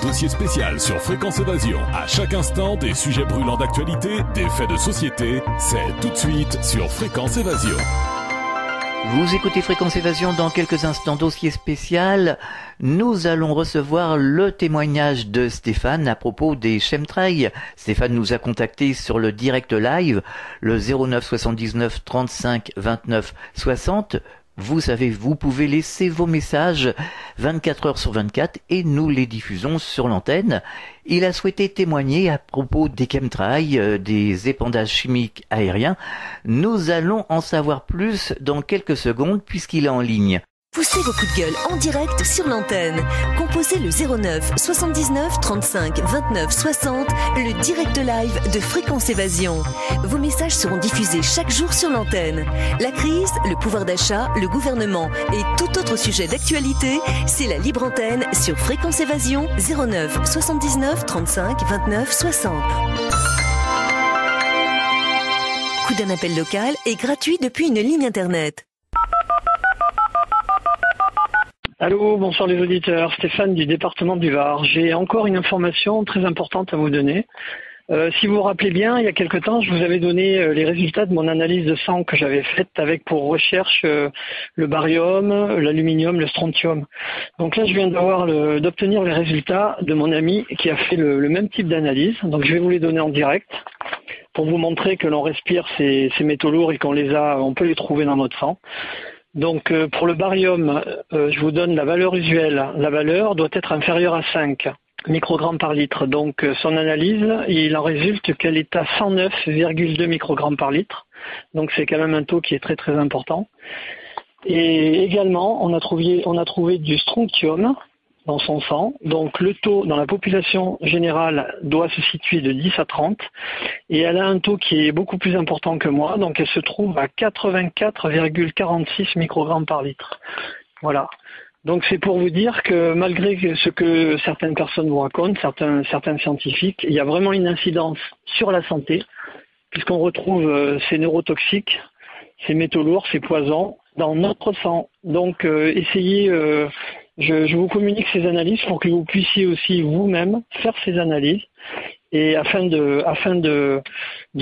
Dossier spécial sur Fréquence Évasion. À chaque instant, des sujets brûlants d'actualité, des faits de société. C'est tout de suite sur Fréquence Évasion. Vous écoutez Fréquence Évasion. Dans quelques instants, dossier spécial. Nous allons recevoir le témoignage de Stéphane à propos des chemtrails. Stéphane nous a contacté sur le direct live, le 09 79 35 29 60. Vous savez, vous pouvez laisser vos messages 24 heures sur 24 et nous les diffusons sur l'antenne. Il a souhaité témoigner à propos des chemtrails, des épandages chimiques aériens. Nous allons en savoir plus dans quelques secondes puisqu'il est en ligne. Poussez vos coups de gueule en direct sur l'antenne. Composez le 09 79 35 29 60, le direct live de Fréquence Évasion. Vos messages seront diffusés chaque jour sur l'antenne. La crise, le pouvoir d'achat, le gouvernement et tout autre sujet d'actualité, c'est la libre antenne sur Fréquence Évasion 09 79 35 29 60. Coup d'un appel local est gratuit depuis une ligne internet. Allô, bonsoir les auditeurs, Stéphane du département du Var. J'ai encore une information très importante à vous donner. Si vous vous rappelez bien, il y a quelque temps, je vous avais donné les résultats de mon analyse de sang que j'avais faite avec pour recherche le barium, l'aluminium, le strontium. Donc là, je viens d'obtenir les résultats de mon ami qui a fait le même type d'analyse. Donc je vais vous les donner en direct pour vous montrer que l'on respire ces métaux lourds et on peut les trouver dans notre sang. Donc pour le barium, je vous donne la valeur usuelle. La valeur doit être inférieure à 5 microgrammes par litre. Donc son analyse, il en résulte qu'elle est à 109,2 microgrammes par litre. Donc c'est quand même un taux qui est très très important. Et également, on a trouvé du strontium dans son sang. Donc le taux dans la population générale doit se situer de 10 à 30 et elle a un taux qui est beaucoup plus important que moi, donc elle se trouve à 84,46 microgrammes par litre. Voilà. Donc c'est pour vous dire que malgré ce que certaines personnes vous racontent, certains scientifiques, il y a vraiment une incidence sur la santé puisqu'on retrouve ces neurotoxiques, ces métaux lourds, ces poisons dans notre sang. Donc essayez... Je vous communique ces analyses pour que vous puissiez aussi vous-même faire ces analyses et afin de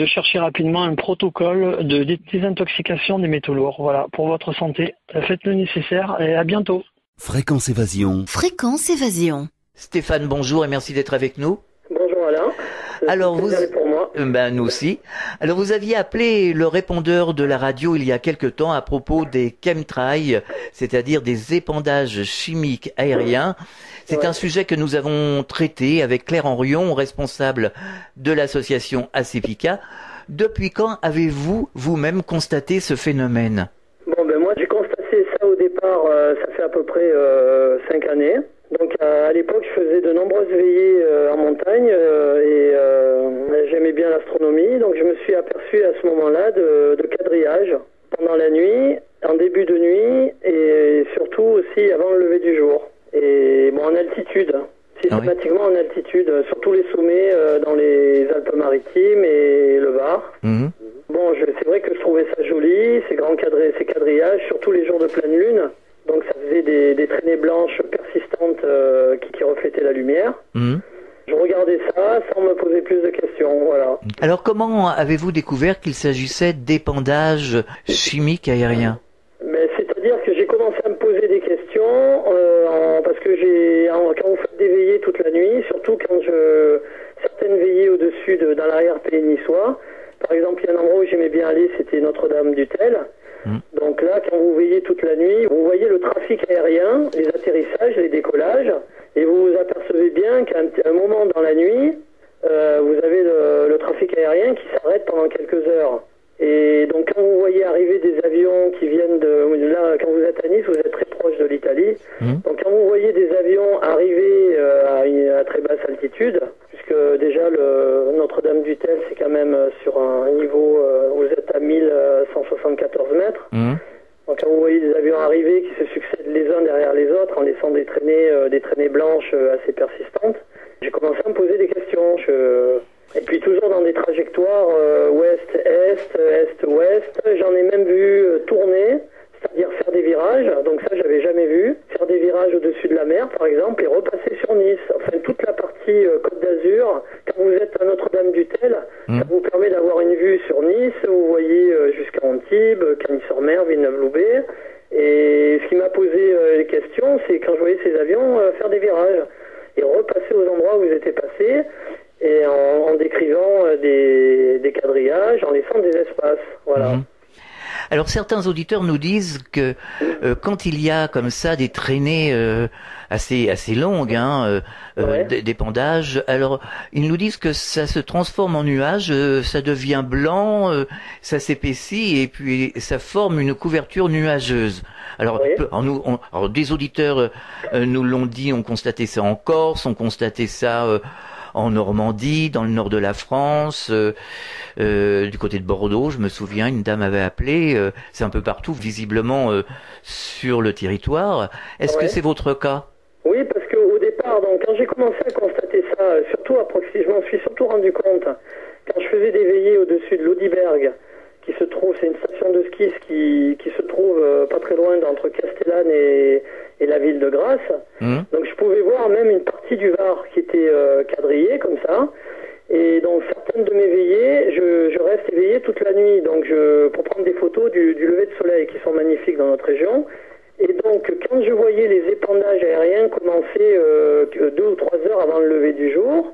chercher rapidement un protocole de désintoxication des métaux lourds. Voilà, pour votre santé. Faites le nécessaire et à bientôt. Fréquence Évasion. Fréquence Évasion. Stéphane, bonjour et merci d'être avec nous. Bonjour Alain. Alors vous, pour moi. Nous aussi. Alors vous aviez appelé le répondeur de la radio il y a quelque temps à propos des chemtrails, c'est-à-dire des épandages chimiques aériens. C'est un sujet que nous avons traité avec Claire Henrion, responsable de l'association Acefica. Depuis quand avez-vous vous-même constaté ce phénomène? Moi j'ai constaté ça au départ, ça fait à peu près 5 années. Donc à l'époque, je faisais de nombreuses veillées en montagne et j'aimais bien l'astronomie. Donc je me suis aperçu à ce moment-là de quadrillage pendant la nuit, en début de nuit et surtout aussi avant le lever du jour. Et en altitude, systématiquement en altitude, sur tous les sommets dans les Alpes-Maritimes et le Var. C'est vrai que je trouvais ça joli, ces quadrillages, surtout les jours de pleine lune. Donc ça faisait des traînées blanches persistantes qui reflétaient la lumière. Je regardais ça sans me poser plus de questions, voilà. Alors comment avez-vous découvert qu'il s'agissait d'épandages chimiques aériens? C'est-à-dire que j'ai commencé à me poser des questions parce que quand vous faites des veillées toute la nuit, surtout quand certaines veillées au-dessus dans l'arrière-pays niçois, par exemple il y a un endroit où j'aimais bien aller, c'était Notre-Dame-du-Tel. Donc là, quand vous veillez toute la nuit, vous voyez le trafic aérien, les atterrissages, les décollages, et vous vous apercevez bien qu'à un moment dans la nuit, vous avez le trafic aérien qui s'arrête pendant quelques heures. Et donc quand vous voyez arriver des avions qui viennent là, quand vous êtes à Nice, vous êtes très proche de l'Italie. Donc quand vous voyez des avions arriver à très basse altitude, puisque déjà Notre-Dame-du-Tel, c'est quand même sur un niveau, vous êtes à 1174 mètres. Donc quand vous voyez des avions arriver qui se succèdent les uns derrière les autres en laissant des traînées blanches assez persistantes, j'ai commencé à me poser des questions. Et puis toujours dans des trajectoires ouest-est, est-ouest. J'en ai même vu tourner, c'est-à-dire faire des virages. Donc ça, j'avais jamais vu. Faire des virages au-dessus de la mer, par exemple, et repasser sur Nice. Enfin, toute la attention, faire des virages et repasser aux endroits où vous étiez passé et en décrivant des quadrillages, en laissant des espaces. Voilà. Alors certains auditeurs nous disent que quand il y a comme ça des traînées assez longues, d'épandages, alors ils nous disent que ça se transforme en nuage, ça devient blanc, ça s'épaissit et puis ça forme une couverture nuageuse. Alors, alors des auditeurs nous l'ont dit, ont constaté ça en Corse, ont constaté ça en Normandie, dans le nord de la France, du côté de Bordeaux, je me souviens, une dame avait appelé, c'est un peu partout, visiblement sur le territoire. Est-ce que c'est votre cas? Oui, parce qu'au départ, donc, quand j'ai commencé à constater ça, surtout je m'en suis surtout rendu compte quand je faisais des veillées au-dessus de l'Audiberg, qui se trouve, c'est une station de ski qui se trouve pas très loin d'entre Castellane et la ville de Grasse. Donc je pouvais voir même une partie du Var qui était quadrillée comme ça. Et dans certaines de mes veillées, je reste éveillé toute la nuit, donc pour prendre des photos du lever de soleil qui sont magnifiques dans notre région. Et donc quand je voyais les épandages aériens commencer 2 ou 3 heures avant le lever du jour,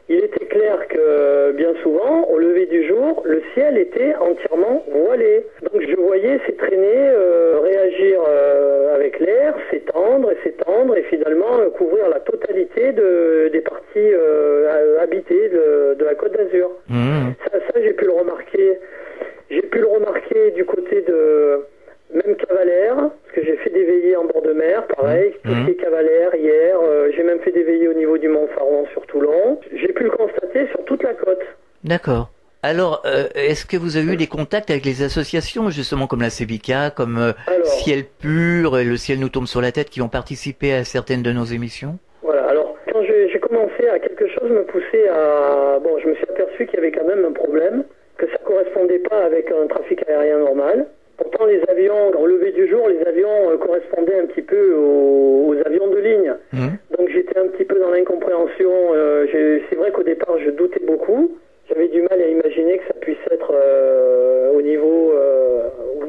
il était clair que bien souvent, au lever du jour, le ciel était entièrement voilé. Donc je voyais ces traînées réagir avec l'air, s'étendre et finalement couvrir la totalité des parties habitées de la Côte d'Azur. Ça j'ai pu le remarquer. J'ai pu le remarquer du côté de même Cavalère, parce que j'ai fait des veillées en bord de mer, pareil, tout ce qui est Cavalère hier, j'ai même fait des veillées au niveau du Mont Faron sur Toulon. J'ai pu le constater sur toute la côte. D'accord. Alors, est-ce que vous avez eu des contacts avec les associations, justement comme la CEBICA, comme Ciel Pur et Le Ciel nous tombe sur la tête, qui ont participé à certaines de nos émissions? Voilà, alors quand j'ai commencé à quelque chose me pousser à... Bon, je me suis aperçu qu'il y avait quand même un problème, que ça correspondait pas avec un trafic aérien normal. Pourtant, les avions, au lever du jour, les avions correspondaient un petit peu aux avions de ligne. Donc j'étais un petit peu dans l'incompréhension. C'est vrai qu'au départ, je doutais beaucoup. J'avais du mal à imaginer que ça puisse être au niveau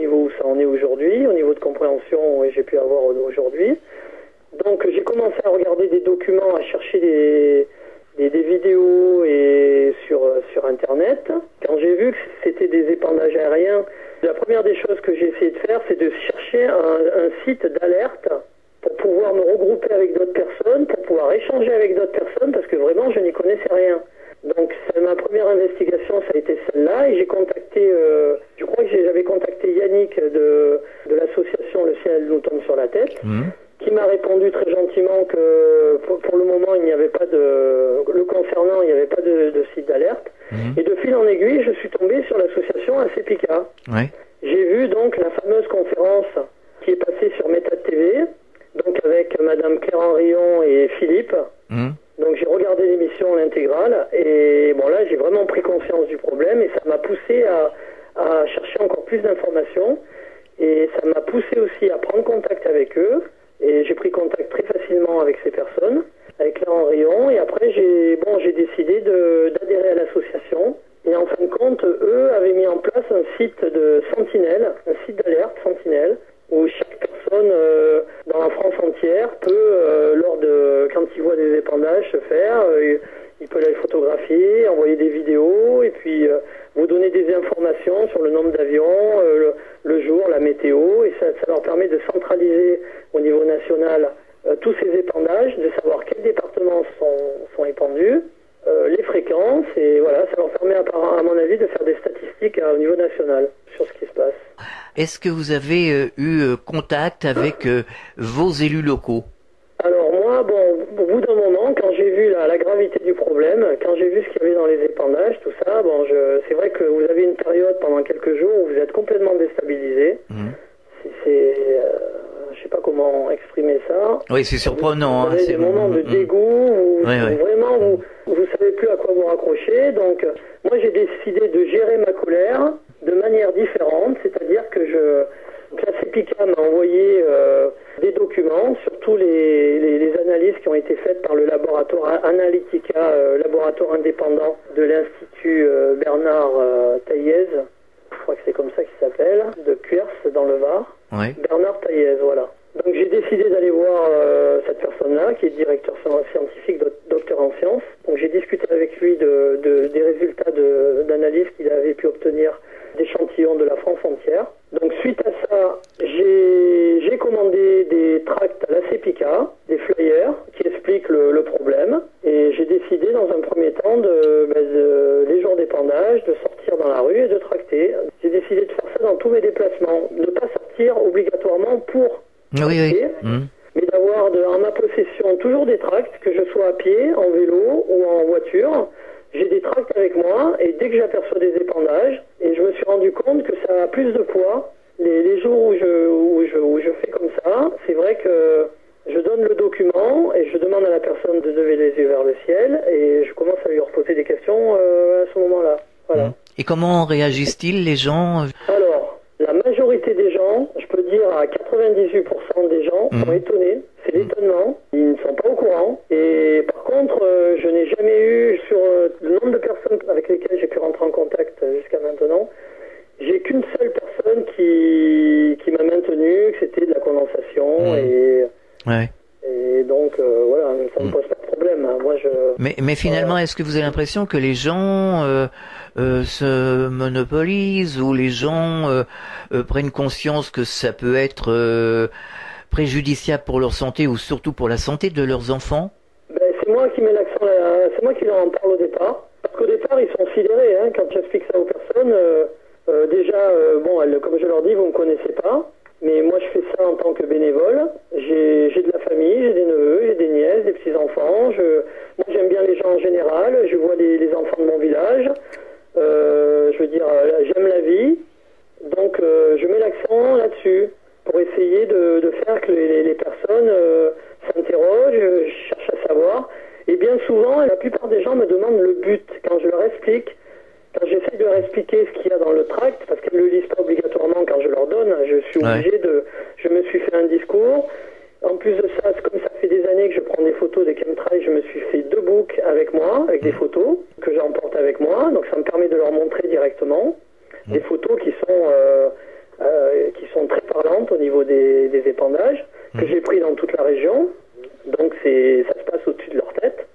où ça en est aujourd'hui, au niveau de compréhension que j'ai pu avoir aujourd'hui. Donc j'ai commencé à regarder des documents, à chercher des vidéos et sur Internet. Quand j'ai vu que c'était des épandages aériens, la première des choses que j'ai essayé de faire, c'est de chercher un site d'alerte pour pouvoir me regrouper avec d'autres personnes, pour pouvoir échanger avec d'autres personnes, parce que vraiment, je n'y connaissais rien. Donc, ma première investigation, ça a été celle-là, et j'ai contacté, je crois que j'avais contacté Yannick de l'association Le Ciel nous tombe sur la tête, qui m'a répondu très gentiment que pour le moment, il n'y avait pas le concernant, il n'y avait pas de site d'alerte. Et de fil en aiguille, je suis tombé sur l'association ACPICA. J'ai vu donc la fameuse conférence qui est passée sur Méthode TV, donc avec Madame Claire Henrion et Philippe. Donc j'ai regardé l'émission en intégrale et bon là j'ai vraiment pris conscience du problème et ça m'a poussé à chercher encore plus d'informations et ça m'a poussé aussi à prendre contact avec eux et j'ai pris contact très facilement avec ces personnes, avec Claire Henrion et après j'ai décidé d'adhérer à l'association et en fin de compte eux avaient mis en place un site de sentinelle, un site d'alerte sentinelle où chaque personne dans la France entière peut, quand il voit des épandages se faire, il peut les photographier, envoyer des vidéos et puis vous donner des informations sur le nombre d'avions, le jour, la météo et ça leur permet de centraliser au niveau national tous ces épandages, de savoir quels départements sont épandus, les fréquences et voilà, ça leur permet à mon avis de faire des statistiques au niveau national sur ce qui se passe. Est-ce que vous avez eu contact avec vos élus locaux? Alors moi, au bout d'un moment, quand j'ai vu la gravité du problème, quand j'ai vu ce qu'il y avait dans les épandages, tout ça, c'est vrai que vous avez une période pendant quelques jours où vous êtes complètement déstabilisé. Je sais pas comment exprimer ça. Oui, c'est surprenant. Vous avez des moments de dégoût, vraiment vous savez plus à quoi vous raccrocher. Donc moi j'ai décidé de gérer ma colère de manière différente, c'est-à-dire que la CEPICA m'a envoyé des documents sur tous les analyses qui ont été faites par le laboratoire Analytica, laboratoire indépendant de l'Institut Bernard Taillez, je crois que c'est comme ça qu'il s'appelle, de Cuers dans le Var. Bernard Taillez, voilà. Donc j'ai décidé d'aller voir cette personne-là directeur scientifique, docteur en sciences. Donc j'ai discuté avec lui des résultats d'analyse qu'il avait pu obtenir d'échantillons de la France entière. Donc suite à ça, j'ai commandé des tracts à la CEPICA, des flyers qui expliquent le problème. Et j'ai décidé dans un premier temps les jours d'épandage, de sortir dans la rue et de tracter. J'ai décidé de faire ça dans tous mes déplacements. Ne pas sortir obligatoirement pour tracter, mais d'avoir en ma possession toujours des tracts, que je sois à pied, en vélo ou en voiture. J'ai des tracts avec moi et dès que j'aperçois des épandages, et je me suis rendu compte que ça a plus de poids. Les jours où je fais comme ça, c'est vrai que je donne le document et je demande à la personne de lever les yeux vers le ciel et je commence à lui reposer des questions à ce moment-là. Voilà. Et comment réagissent-ils les gens? Alors, la majorité des gens, je peux dire à 98% des gens, sont étonnés. C'est l'étonnement. Ils ne sont pas au courant. Et par contre, je n'ai jamais eu, sur le nombre de personnes avec lesquelles j'ai pu rentrer en contact jusqu'à maintenant, j'ai qu'une seule personne qui m'a maintenu, que c'était de la condensation. Et donc, voilà, ça ne me pose pas de problème. Moi, Mais finalement, est-ce que vous avez l'impression que les gens se monopolisent ou les gens prennent conscience que ça peut être préjudiciable pour leur santé ou surtout pour la santé de leurs enfants? C'est moi qui mets l'accent là, c'est moi qui leur en parle au départ. Parce qu'au départ, ils sont sidérés quand j'explique ça aux personnes. Comme je leur dis, vous ne me connaissez pas. Mais moi, je fais ça en tant que bénévole. J'ai de la famille, j'ai des neveux, j'ai des nièces, des petits-enfants. Moi, j'aime bien les gens en général. Je vois les enfants de mon village. J'aime la vie. Donc, je mets l'accent là-dessus pour essayer de faire que les personnes s'interrogent, cherchent à savoir. Et bien souvent, la plupart des gens me demandent le but. Quand je leur explique, quand j'essaie de leur expliquer ce qu'il y a dans le tract, parce qu'elles ne le lisent pas obligatoirement quand je leur donne, je suis obligé je me suis fait un discours. En plus de ça, comme ça fait des années que je prends des photos des chemtrails, je me suis fait 2 books avec moi, avec des photos que j'emporte avec moi. Donc ça me permet de leur montrer directement des photos qui sont très parlantes au niveau des épandages, que j'ai pris dans toute la région. Donc ça se passe au-dessus de leur tête.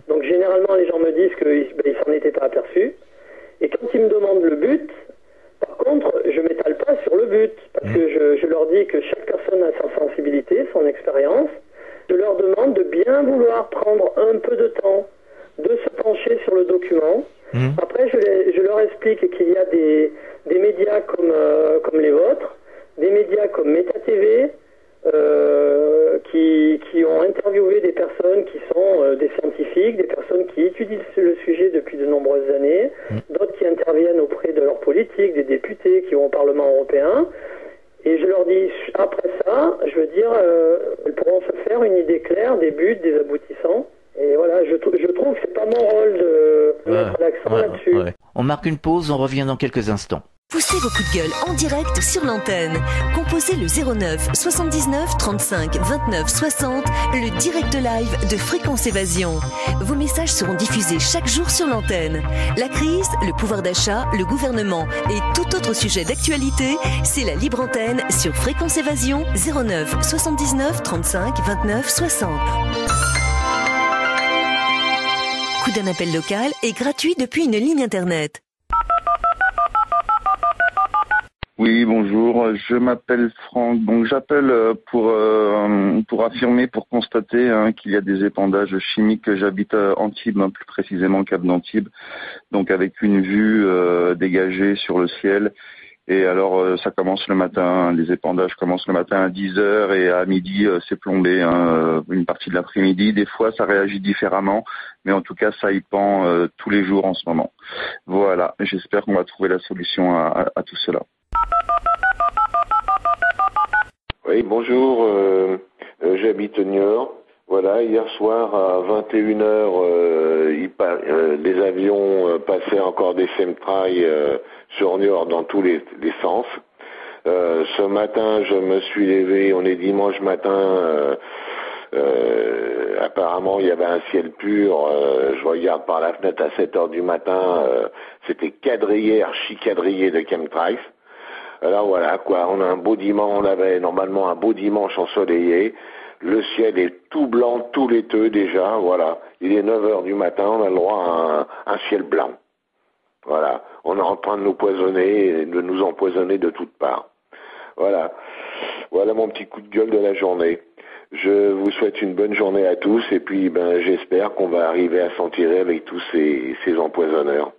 Donc généralement, les gens me disent qu'ils s'en étaient pas aperçus. Et quand ils me demandent le but, par contre, je m'étale pas sur le but, parce que je leur dis que chaque personne a sa sensibilité, son expérience. Je leur demande de bien vouloir prendre un peu de temps, de se pencher sur le document. Après, je leur explique qu'il y a des médias comme les vôtres, des médias comme Meta TV, qui ont interviewé des personnes qui sont des scientifiques, des personnes qui étudient le sujet depuis de nombreuses années, d'autres qui interviennent auprès de leurs politiques, des députés qui vont au Parlement européen. Et je leur dis, après ça, elles pourront se faire une idée claire des buts, des aboutissants. Et voilà, je trouve que c'est pas mon rôle de mettre l'accent là-dessus. On marque une pause, on revient dans quelques instants. Poussez vos coups de gueule en direct sur l'antenne. Composez le 09 79 35 29 60, le direct live de Fréquence Évasion. Vos messages seront diffusés chaque jour sur l'antenne. La crise, le pouvoir d'achat, le gouvernement et tout autre sujet d'actualité, c'est la libre antenne sur Fréquence Évasion 09 79 35 29 60. Coup d'un appel local est gratuit depuis une ligne internet. Oui, bonjour, je m'appelle Franck. Donc j'appelle pour affirmer, pour constater qu'il y a des épandages chimiques. J'habite à Antibes, plus précisément Cap d'Antibes, donc avec une vue dégagée sur le ciel. Et alors ça commence le matin, les épandages commencent le matin à 10h et à midi c'est plombé, une partie de l'après-midi. Des fois ça réagit différemment, mais en tout cas ça y pend tous les jours en ce moment. Voilà, j'espère qu'on va trouver la solution à tout cela. Oui, bonjour, j'habite Niort. Voilà, hier soir à 21h, les avions passaient encore des chemtrails sur Niort dans tous les sens. Ce matin, je me suis levé, on est dimanche matin, apparemment il y avait un ciel pur, je regarde par la fenêtre à 7h du matin, c'était quadrillé, archi-quadrillé de chemtrails. Alors voilà quoi, on a un beau dimanche, on avait normalement un beau dimanche ensoleillé. Le ciel est tout blanc, tout laiteux déjà, voilà. Il est 9 heures du matin, on a le droit à un ciel blanc. Voilà. On est en train de nous poisonner, de nous empoisonner de toutes parts. Voilà. Voilà mon petit coup de gueule de la journée. Je vous souhaite une bonne journée à tous et puis j'espère qu'on va arriver à s'en tirer avec tous ces empoisonneurs.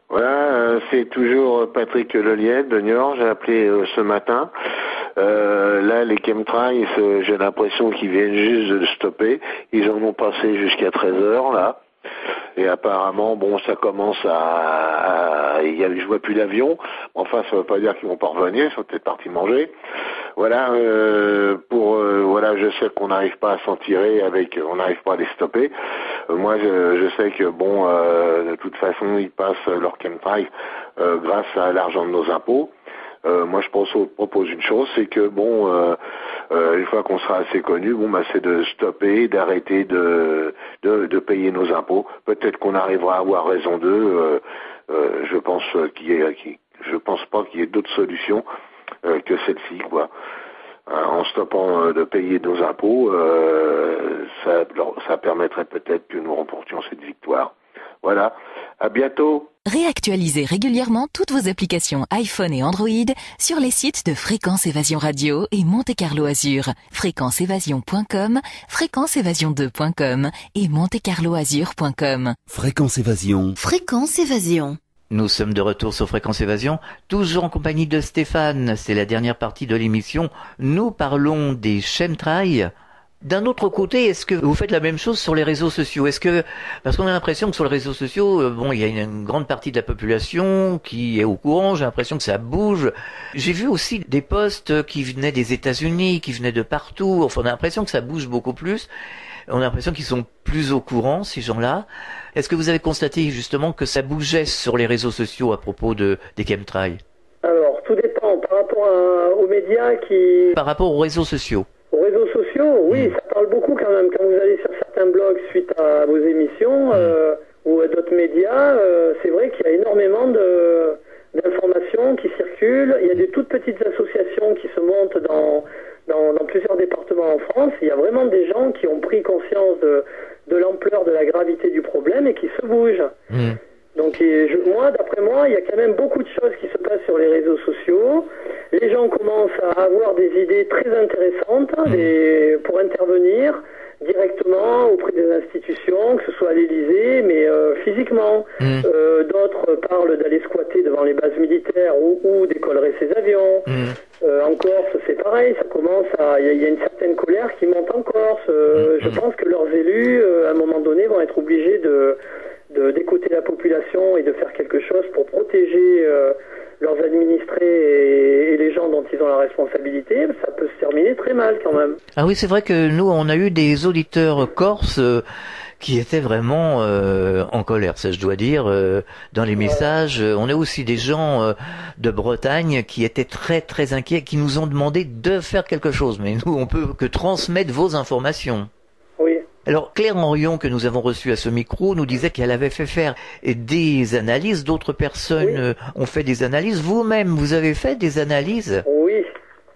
Voilà, c'est toujours Patrick Leliette de Niort, j'ai appelé ce matin. Là, les chemtrails, j'ai l'impression qu'ils viennent juste de stopper. Ils en ont passé jusqu'à 13 heures, là. Et apparemment, bon, ça commence je vois plus l'avion. Enfin, ça veut pas dire qu'ils vont pas revenir, ils sont peut-être partis manger. Voilà, voilà, je sais qu'on n'arrive pas à s'en tirer on n'arrive pas à les stopper. Moi, je sais que bon, de toute façon, ils passent leur chemtrail grâce à l'argent de nos impôts. Moi, je propose une chose, c'est que bon, une fois qu'on sera assez connu, c'est de stopper, d'arrêter de payer nos impôts. Peut-être qu'on arrivera à avoir raison d'eux. Je pense pas qu'il y ait d'autres solutions que celle-ci, quoi. En stoppant de payer nos impôts, ça permettrait peut-être que nous remportions cette victoire. Voilà. À bientôt. Réactualisez régulièrement toutes vos applications iPhone et Android sur les sites de Fréquence Évasion Radio et Monte Carlo Azur. FréquenceEvasion.com, FréquenceEvasion2.com et MonteCarloAzur.com. Fréquence Évasion. Fréquence Évasion. Nous sommes de retour sur Fréquence Évasion, toujours en compagnie de Stéphane. C'est la dernière partie de l'émission. Nous parlons des chemtrails. D'un autre côté, est-ce que vous faites la même chose sur les réseaux sociaux? Parce qu'on a l'impression que sur les réseaux sociaux, il y a une grande partie de la population qui est au courant, j'ai l'impression que ça bouge. J'ai vu aussi des posts qui venaient des États-Unis, qui venaient de partout. Enfin, on a l'impression que ça bouge beaucoup plus. On a l'impression qu'ils sont plus au courant, ces gens-là. Est-ce que vous avez constaté justement que ça bougeait sur les réseaux sociaux à propos des chemtrails? Alors, tout dépend par rapport aux médias qui... Par rapport aux réseaux sociaux. Aux réseaux sociaux, oui, ça parle beaucoup quand même. Quand vous allez sur certains blogs suite à vos émissions ou à d'autres médias, c'est vrai qu'il y a énormément d'informations qui circulent. Il y a des toutes petites associations qui se montent dans plusieurs départements en France. Il y a vraiment des gens qui ont pris conscience de l'ampleur, de la gravité du problème et qui se bougent. Donc d'après moi, il y a quand même beaucoup de choses qui se passent sur les réseaux sociaux. Les gens commencent à avoir des idées très intéressantes pour intervenir directement auprès des institutions, que ce soit à l'Élysée, mais physiquement. D'autres parlent d'aller squatter devant les bases militaires ou décollerer ses avions. En Corse, c'est pareil, ça commence il y a une certaine colère qui monte en Corse. Je pense que leurs élus, à un moment donné, vont être obligés d'écouter la population et de faire quelque chose pour protéger leurs administrés et les gens dont ils ont la responsabilité. Ça peut se terminer très mal quand même. Ah oui, c'est vrai que nous, on a eu des auditeurs corses qui étaient vraiment en colère, ça je dois dire, dans les messages. On a aussi des gens de Bretagne qui étaient très très inquiets, qui nous ont demandé de faire quelque chose. Mais nous, on peut que transmettre vos informations. Oui. Alors, Claire Henrion, que nous avons reçue à ce micro, nous disait qu'elle avait fait faire des analyses. D'autres personnes ont fait des analyses. Vous-même, vous avez fait des analyses? Oui.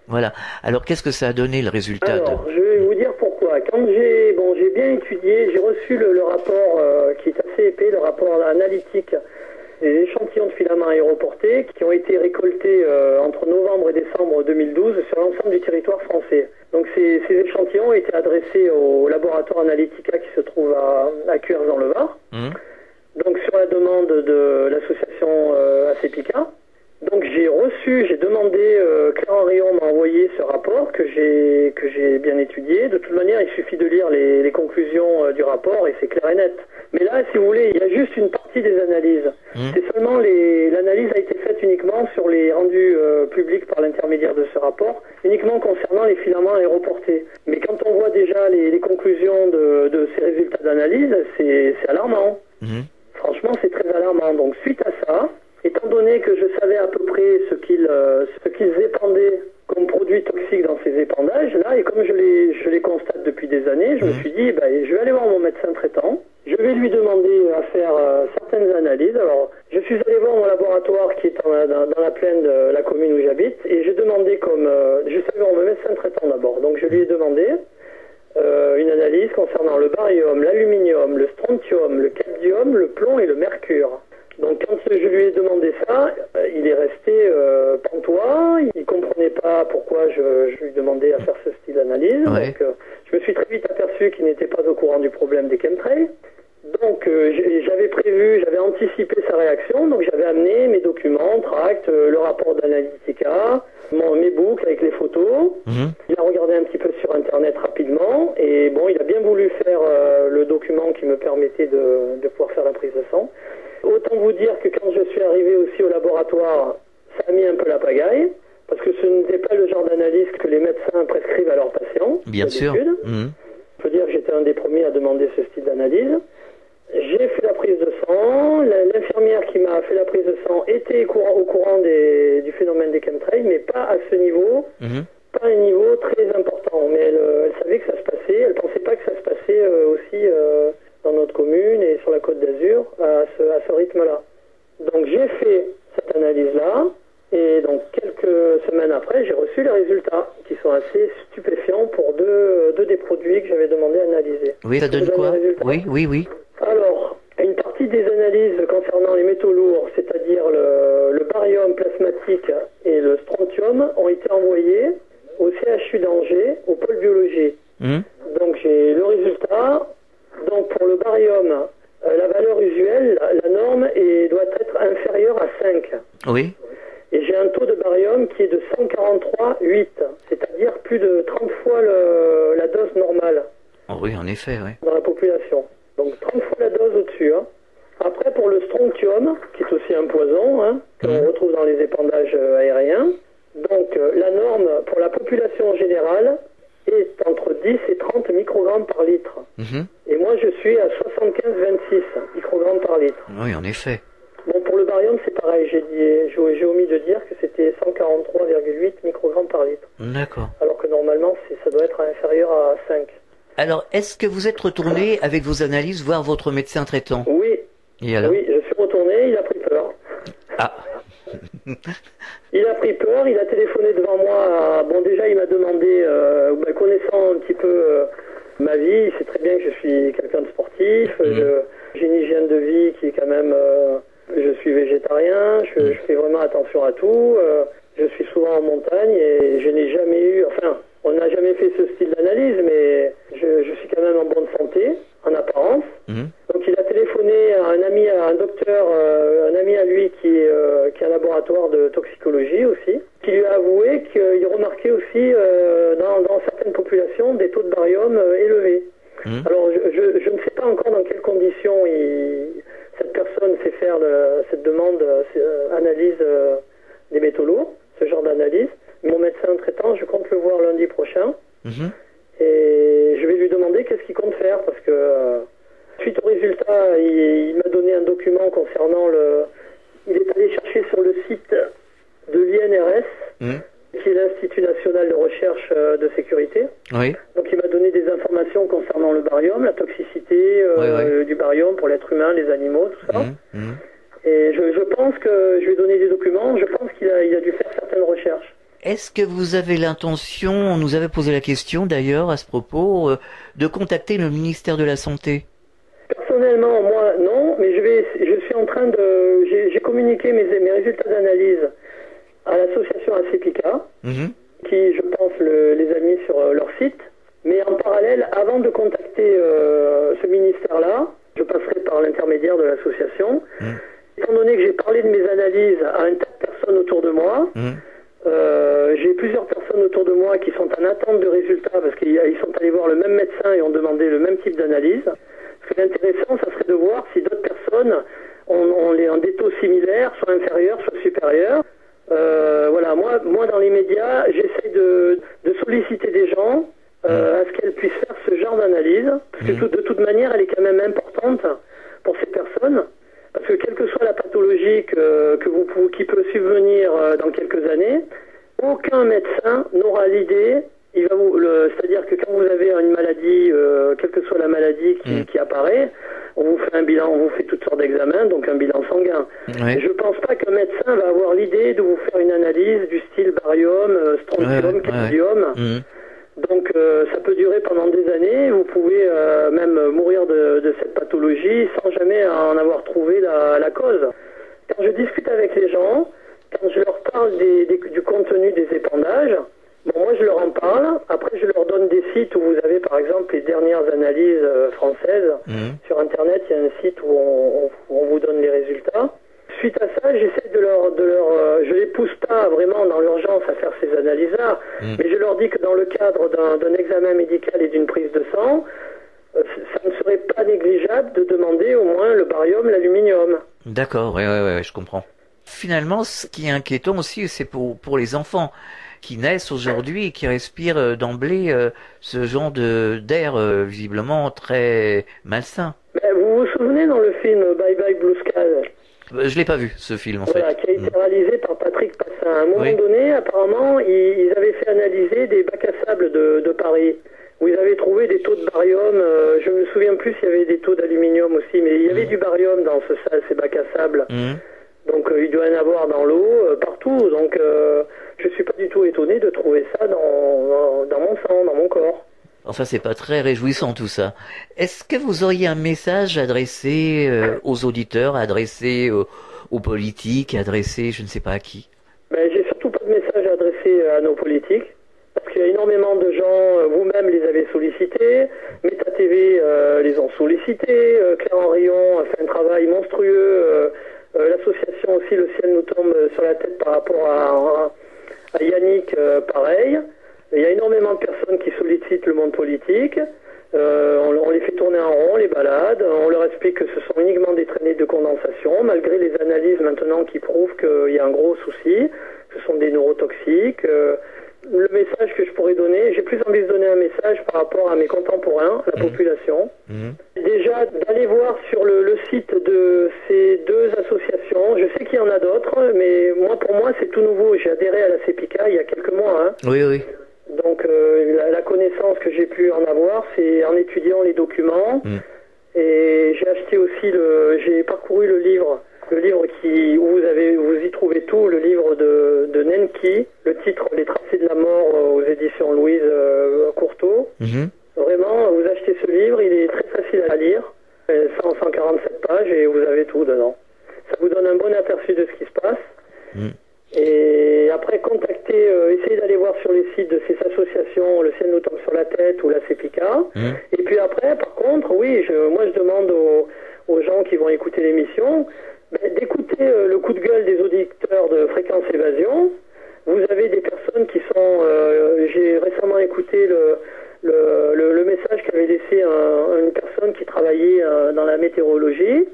Voilà. Alors, qu'est-ce que ça a donné, le résultat? Alors, je vais vous dire pourquoi. Quand j'ai bien étudié, j'ai reçu le rapport qui est assez épais, le rapport analytique des échantillons de filaments aéroportés qui ont été récoltés entre novembre et décembre 2012 sur l'ensemble du territoire français. Donc ces échantillons ont été adressés au laboratoire Analytica qui se trouve à Cuers dans le Var. Donc sur la demande de l'association ACPICA. Donc j'ai demandé, Claire Henrion m'a envoyé ce rapport que j'ai bien étudié. De toute manière, il suffit de lire les conclusions du rapport et c'est clair et net. Mais là, si vous voulez, il y a juste une partie des analyses. C'est seulement l'analyse a été faite uniquement sur les rendus publics par l'intermédiaire de ce rapport, uniquement concernant les filaments aéroportés. Mais quand on voit déjà les conclusions de ces résultats d'analyse, c'est alarmant. Franchement, c'est très alarmant. Donc suite à ça, étant donné que je savais à peu près ce qu'ils épandaient comme produits toxiques dans ces épandages, là, et comme je les constate depuis des années, je me suis dit, je vais aller voir mon médecin traitant, je vais lui demander à faire certaines analyses. Alors, je suis allé voir mon laboratoire qui est dans la plaine de la commune où j'habite, et j'ai demandé je savais où me lui ai demandé une analyse concernant le barium, l'aluminium, le strontium, le cadmium, le plomb et le mercure. Donc quand je lui ai demandé ça, il est resté pantois, il comprenait pas pourquoi je lui demandais à faire ce style d'analyse. Ouais. Donc je me suis très vite aperçu qu'il n'était pas au courant du problème des chemtrails. Donc j'avais anticipé sa réaction, donc j'avais amené mes documents, tracts, le rapport d'Analytica, mes boucles avec les photos. Il a regardé un petit peu sur internet rapidement et bon, il a bien voulu faire le document qui me permettait de pouvoir faire la prise de sang. Autant vous dire que quand je suis arrivé aussi au laboratoire, ça a mis un peu la pagaille, parce que ce n'était pas le genre d'analyse que les médecins prescrivent à leurs patients. Bien sûr. Je peux dire que j'étais un des premiers à demander ce style d'analyse. J'ai fait la prise de sang, l'infirmière qui m'a fait la prise de sang était au courant du phénomène des chemtrails, mais pas à ce niveau, pas un niveau très important. Mais elle savait que ça se passait, elle pensait pas que ça se passait aussi dans notre commune et sur la Côte d'Azur à ce rythme-là. Donc j'ai fait cette analyse-là, et donc quelques semaines après, j'ai reçu les résultats qui sont assez stupéfiants pour deux des produits que j'avais demandé à analyser. Oui, ça donne quoi? Oui. Alors, une partie des analyses concernant les métaux lourds, c'est-à-dire le barium plasmatique et le strontium, ont été envoyées au CHU d'Angers, au pôle biologie. Donc j'ai le résultat. Donc pour le barium, la valeur usuelle, la norme, doit être inférieure à 5. Oui. Et j'ai un taux de barium qui est de 143,8, c'est-à-dire plus de 30 fois la dose normale. Oh oui, en effet, oui. Dans la population. Donc 30 fois la dose au-dessus. Après, pour le strontium, qui est aussi un poison, qu'on retrouve dans les épandages aériens, donc la norme pour la population générale est entre 10 et 30 microgrammes par litre. Et moi, je suis à 75-26 microgrammes par litre. Oui, en effet. Bon, pour le barium, c'est pareil. J'ai omis de dire que c'était 143,8 microgrammes par litre. D'accord. Alors que normalement, ça doit être inférieur à 5. Alors, est-ce que vous êtes retourné avec vos analyses voir votre médecin traitant? Oui. Et alors? Oui, je suis retourné, il a pris peur. Ah. Il a pris peur, il a téléphoné devant moi. Bon, déjà, il m'a demandé, connaissant un petit peu ma vie, il sait très bien que je suis quelqu'un de sportif. J'ai une hygiène de vie qui est quand même... je suis végétarien, je fais vraiment attention à tout. Je suis souvent en montagne et je n'ai jamais eu... Enfin, on n'a jamais fait ce style d'analyse, mais je suis quand même en bonne santé, en apparence. Donc il a téléphoné à un docteur, un ami à lui qui est un laboratoire de toxicologie aussi, qui lui a avoué qu'il remarquait aussi dans certaines populations des taux de barium élevés. Alors je ne sais pas encore dans quelles conditions cette personne fait faire cette demande, analyse des métaux lourds, ce genre d'analyse. Mon médecin traitant, je compte le voir lundi prochain. Et je vais lui demander qu'est-ce qu'il compte faire, parce que suite au résultat, il m'a donné un document concernant il est allé chercher sur le site de l'INRS, qui est l'Institut National de Recherche de Sécurité. Oui. Donc il m'a donné des informations concernant le barium, la toxicité du barium pour l'être humain, les animaux, tout ça. Et je pense que je vais donner des documents, je pense qu'il a dû faire certaines recherches. Est-ce que vous avez l'intention, on nous avait posé la question d'ailleurs à ce propos, de contacter le ministère de la Santé? Personnellement, moi, non, mais je suis en train j'ai communiqué mes résultats d'analyse à l'association ACPICA, qui, je pense, les a mis sur leur site. Mais en parallèle, avant de contacter ce ministère-là, je passerai par l'intermédiaire de l'association. Étant donné que j'ai parlé de mes analyses à un tas de personnes autour de moi, j'ai plusieurs personnes autour de moi qui sont en attente de résultats parce qu'ils sont allés voir le même médecin et ont demandé le même type d'analyse. Ce qui est intéressant, ça serait de voir si d'autres personnes ont des taux similaires, soit inférieurs, soit supérieurs. Voilà, moi dans les médias, j'essaie de solliciter des gens à ce qu'elles puissent faire ce genre d'analyse, parce que de toute manière, elle est quand même importante pour ces personnes, parce que quelle que soit la pathologie qui peut subvenir dans quelques années, aucun médecin n'aura l'idée, c'est-à-dire que quand vous avez une maladie, quelle que soit la maladie qui apparaît, on vous fait un bilan, on vous fait toutes sortes d'examens, donc un bilan sanguin. Et je pense pas qu'un médecin va avoir l'idée de vous faire une analyse du style barium, strontium, cadmium. Donc ça peut durer pendant des années, vous pouvez même mourir de cette pathologie sans jamais en avoir trouvé la cause. Quand je discute avec les gens, quand je leur parle du contenu des épandages, bon, moi je leur en parle, après je leur donne des sites où vous avez par exemple les dernières analyses françaises. Sur internet, il y a un site où on vous donne les résultats. Suite à ça, j'essaie de leur je les pousse pas vraiment dans l'urgence à faire ces analyses-là, mais je leur dis que dans le cadre d'un examen médical et d'une prise de sang, ça ne serait pas négligeable de demander au moins le barium, l'aluminium. D'accord, ouais, je comprends. Finalement, ce qui est inquiétant aussi, c'est pour les enfants qui naissent aujourd'hui et qui respirent d'emblée ce genre d'air visiblement très malsain. Ben, vous vous souvenez dans le film Bye Bye Blue Sky? Je l'ai pas vu, ce film, en fait. Qui a été réalisé par Patrick Passin. À un moment donné, apparemment, ils avaient fait analyser des bacs à sable de Paris, où ils avaient trouvé des taux de barium. Je me souviens plus s'il y avait des taux d'aluminium aussi, mais il y avait du barium dans ces bacs à sable. Donc, il doit y en avoir dans l'eau, partout. Donc, je suis pas du tout étonné de trouver ça dans mon sang, dans mon corps. Enfin, c'est pas très réjouissant tout ça. Est-ce que vous auriez un message adressé aux auditeurs, adressé aux politiques, adressé je ne sais pas à qui? Ben, j'ai surtout pas de message adressé à nos politiques, parce qu'il y a énormément de gens, vous-même les avez sollicités, Meta TV les ont sollicités, Claire Henrion a fait un travail monstrueux, l'association aussi Le Ciel nous tombe sur la tête par rapport à Yannick, pareil. Il y a énormément de personnes qui sollicitent le monde politique. On les fait tourner en rond, les balades. On leur explique que ce sont uniquement des traînées de condensation, malgré les analyses maintenant qui prouvent qu'il y a un gros souci. Ce sont des neurotoxiques. Le message que je pourrais donner, j'ai plus envie de donner un message par rapport à mes contemporains, la population. Déjà, d'aller voir sur le site de ces deux associations. Je sais qu'il y en a d'autres, mais pour moi, c'est tout nouveau. J'ai adhéré à la CEPICA il y a quelques mois. Oui. Donc la connaissance que j'ai pu en avoir, c'est en étudiant les documents. Et j'ai acheté aussi j'ai parcouru le livre où vous y trouvez tout, le livre de Nenki, le titre Les Tracés de la mort aux éditions Louise Courteau. Vraiment, vous achetez ce livre, il est très facile à lire, 147 pages et vous avez tout dedans. Ça vous donne un bon aperçu de ce qui se passe. Et après, essayez d'aller voir sur les sites de ces associations, Le Ciel nous tombe sur la tête ou la CEPICA. Et puis après, par contre, oui, moi je demande aux gens qui vont écouter l'émission d'écouter le coup de gueule des auditeurs de Fréquence Évasion. Vous avez des personnes qui sont... j'ai récemment écouté le message qu'avait laissé une personne qui travaillait dans la météorologie.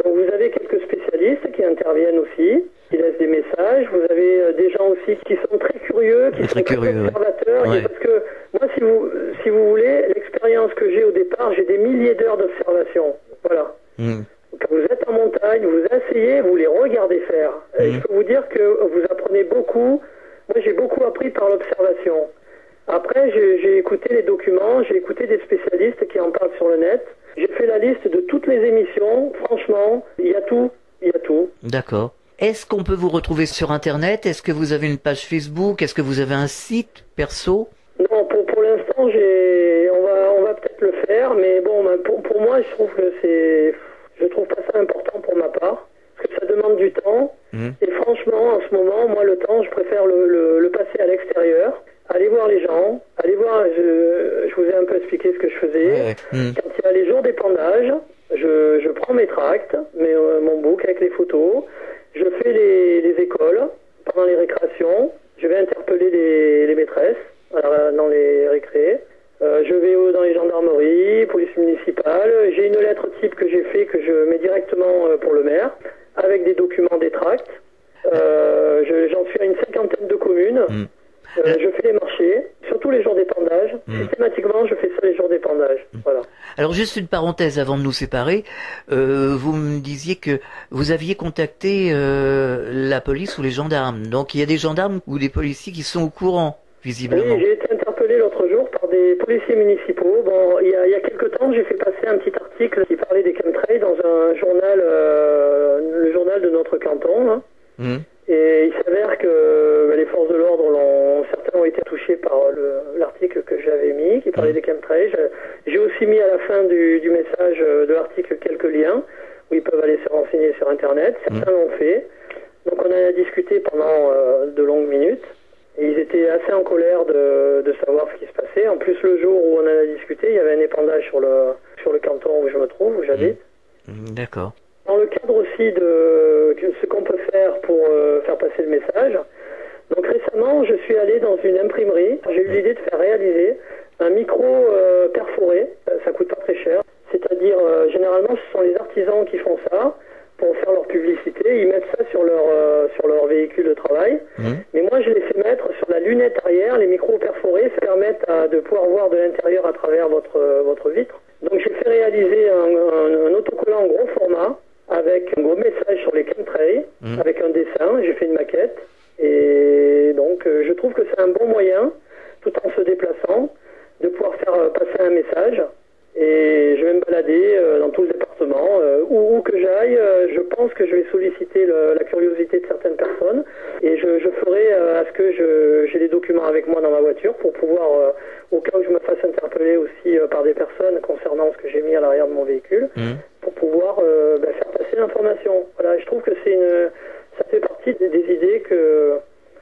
Donc vous avez quelques spécialistes qui interviennent aussi, qui laissent des messages. Vous avez des gens aussi qui sont très curieux, qui sont très observateurs. Ouais. Parce que moi, si vous voulez, l'expérience que j'ai au départ, j'ai des milliers d'heures d'observation. Voilà. Quand vous êtes en montagne, vous asseyez, vous les regardez faire. Et je peux vous dire que vous apprenez beaucoup. Moi, j'ai beaucoup appris par l'observation. Après, j'ai écouté les documents, j'ai écouté des spécialistes qui en parlent sur le net. J'ai fait la liste de toutes les émissions. Franchement, il y a tout. D'accord. Est-ce qu'on peut vous retrouver sur Internet? Est-ce que vous avez une page Facebook? Est-ce que vous avez un site perso? Non, pour l'instant, on va peut-être le faire, mais bon, pour moi, je trouve pas ça important pour ma part, parce que ça demande du temps. Et franchement, en ce moment, moi, le temps, je préfère le passer à l'extérieur. Aller voir les gens, je vous ai un peu expliqué ce que je faisais. Quand il y a les jours d'épandage, je prends mes tracts, mon book avec les photos, je fais les écoles pendant les récréations, je vais interpeller les maîtresses dans les récrés, je vais dans les gendarmeries, police municipale, j'ai une lettre type que j'ai fait, que je mets directement pour le maire, avec des documents des tracts. J'en suis à une 50aine de communes. Je fais les marchés, surtout les jours d'épandage. Systématiquement, je fais ça les jours d'épandage. Voilà. Alors, juste une parenthèse avant de nous séparer. Vous me disiez que vous aviez contacté la police ou les gendarmes. Donc, il y a des gendarmes ou des policiers qui sont au courant, visiblement. Oui, j'ai été interpellé l'autre jour par des policiers municipaux. Bon, il y a quelques temps, j'ai fait passer un petit article qui parlait des chemtrails dans un journal, le journal de notre canton. Et il s'avère que les forces de l'ordre, certains ont été touchés par l'article que j'avais chemtrail. J'ai aussi mis à la fin du message de l'article quelques liens où ils peuvent aller se renseigner sur Internet. Certains l'ont fait. Donc on en a discuté pendant de longues minutes. Et ils étaient assez en colère de savoir ce qui se passait. En plus, le jour où on en a discuté, il y avait un épandage sur le canton où je me trouve, où j'habite. D'accord. Dans le cadre aussi de ce qu'on peut faire pour faire passer le message, donc récemment, je suis allé dans une imprimerie. J'ai eu l'idée de faire réaliser un micro perforé. Ça coûte pas très cher. C'est-à-dire, généralement, ce sont les artisans qui font ça pour faire leur publicité. Ils mettent ça sur leur véhicule de travail. Mais moi, je les fais mettre sur la lunette arrière. Les micros perforés, ça permet de pouvoir voir de l'intérieur à travers votre vitre. Donc, j'ai fait réaliser un autocollant en gros format avec un gros message sur les chemtrails, avec un dessin. J'ai fait une maquette. Et donc, je trouve que c'est un bon moyen, tout en se déplaçant, de pouvoir faire passer un message. Et je vais me balader dans tout le département. Où que j'aille, je pense que je vais solliciter la curiosité de certaines personnes. Et je ferai à ce que j'ai les documents avec moi dans ma voiture pour pouvoir, au cas où je me fasse interpeller aussi par des personnes concernant ce que j'ai mis à l'arrière de mon véhicule, pour pouvoir faire passer l'information. Voilà, je trouve que ça fait partie des idées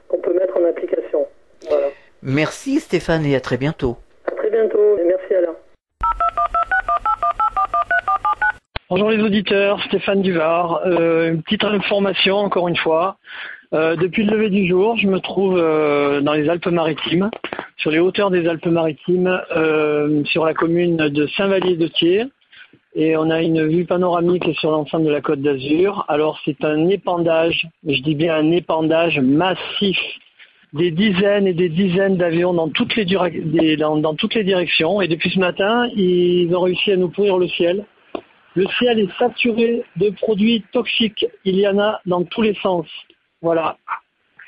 qu'on peut mettre en application. Voilà. Merci Stéphane et à très bientôt. À très bientôt et merci Alain. Bonjour les auditeurs, Stéphane Duvard. Une petite information encore une fois. Depuis le lever du jour, je me trouve dans les Alpes-Maritimes, sur les hauteurs des Alpes-Maritimes, sur la commune de Saint-Vallier-de-Thiers. Et on a une vue panoramique sur l'ensemble de la Côte d'Azur. Alors c'est un épandage, je dis bien un épandage massif, des dizaines et des dizaines d'avions dans toutes les directions. Et depuis ce matin, ils ont réussi à nous pourrir le ciel. Le ciel est saturé de produits toxiques. Il y en a dans tous les sens. Voilà.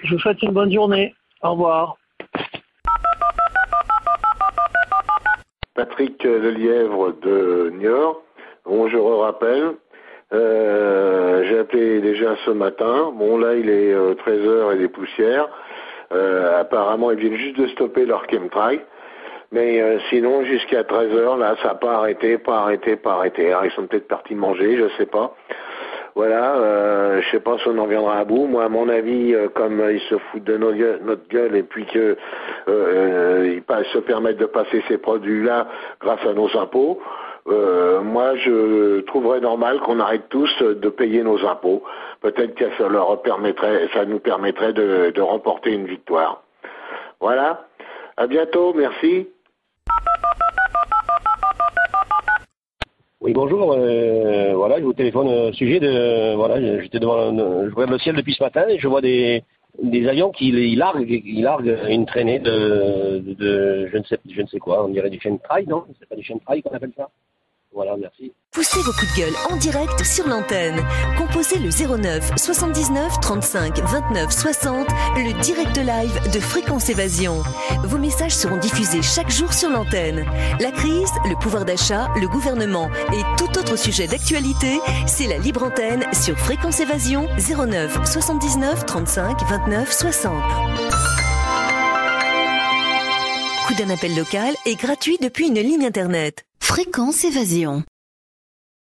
Je vous souhaite une bonne journée. Au revoir. Patrick Lelièvre de Niort. Bon, je rappelle, j'ai appelé déjà ce matin. Bon, là, il est 13h et des poussières. Apparemment, ils viennent juste de stopper leur chemtrail. Mais sinon, jusqu'à 13h, là, ça n'a pas arrêté. Alors, ils sont peut-être partis manger, je sais pas. Voilà, je sais pas si on en viendra à bout. Moi, à mon avis, comme ils se foutent de notre gueule et puis que ils se permettent de passer ces produits-là grâce à nos impôts, moi, je trouverais normal qu'on arrête tous de payer nos impôts. Peut-être que ça nous permettrait de remporter une victoire. Voilà. À bientôt. Merci. Oui, bonjour. Voilà, je vous téléphone au sujet de... Voilà, j'étais je regarde le ciel depuis ce matin et je vois des avions qui larguent une traînée de je ne sais quoi, on dirait du chemtrail, non? C'est pas du chemtrail qu'on appelle ça? Voilà, merci. Poussez vos coups de gueule en direct sur l'antenne. Composez le 09 79 35 29 60, le direct live de Fréquence Évasion. Vos messages seront diffusés chaque jour sur l'antenne. La crise, le pouvoir d'achat, le gouvernement et tout autre sujet d'actualité, c'est la libre antenne sur Fréquence Évasion 09 79 35 29 60. Coup d'un appel local est gratuit depuis une ligne internet. Fréquence Évasion.